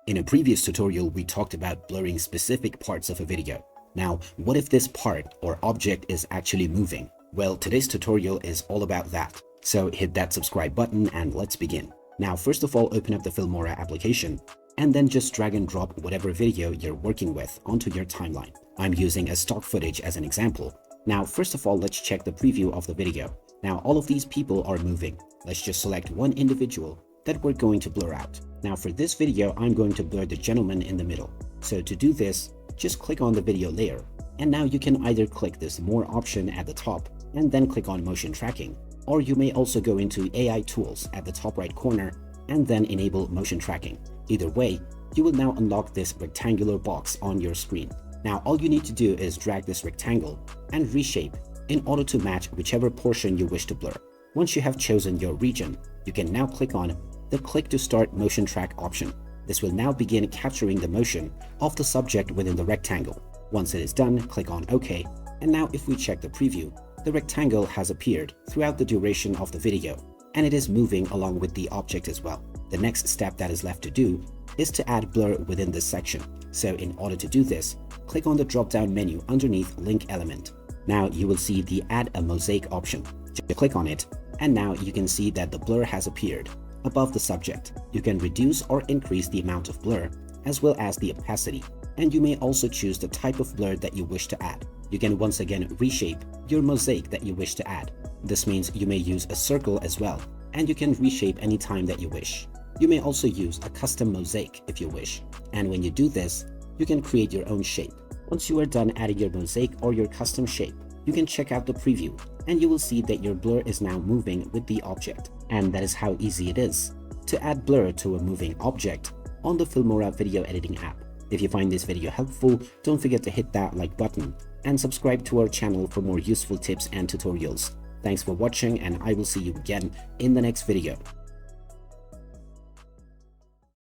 In a previous tutorial, we talked about blurring specific parts of a video. Now, what if this part or object is actually moving? Well, today's tutorial is all about that. So hit that subscribe button and let's begin. Now, first of all, open up the Filmora application and then just drag and drop whatever video you're working with onto your timeline. I'm using a stock footage as an example. Now, first of all, let's check the preview of the video. Now, all of these people are moving. Let's just select one individual that we're going to blur out. Now for this video, I'm going to blur the gentleman in the middle. So to do this, just click on the video layer. And now you can either click this more option at the top and then click on motion tracking, or you may also go into AI tools at the top right corner and then enable motion tracking. Either way, you will now unlock this rectangular box on your screen. Now all you need to do is drag this rectangle and reshape in order to match whichever portion you wish to blur. Once you have chosen your region, you can now click on the Click to Start Motion Track option. This will now begin capturing the motion of the subject within the rectangle. Once it is done, click on OK. And now if we check the preview, the rectangle has appeared throughout the duration of the video, and it is moving along with the object as well. The next step that is left to do is to add blur within this section. So in order to do this, click on the drop-down menu underneath Link Element. Now you will see the Add a Mosaic option. Just click on it, and now you can see that the blur has appeared above the subject. You can reduce or increase the amount of blur as well as the opacity, and you may also choose the type of blur that you wish to add. You can once again reshape your mosaic that you wish to add. This means you may use a circle as well, and you can reshape anytime that you wish. You may also use a custom mosaic if you wish, and when you do this, you can create your own shape. Once you are done adding your mosaic or your custom shape, you can check out the preview and you will see that your blur is now moving with the object. And that is how easy it is to add blur to a moving object on the Filmora video editing app. If you find this video helpful, don't forget to hit that like button and subscribe to our channel for more useful tips and tutorials. Thanks for watching, and I will see you again in the next video.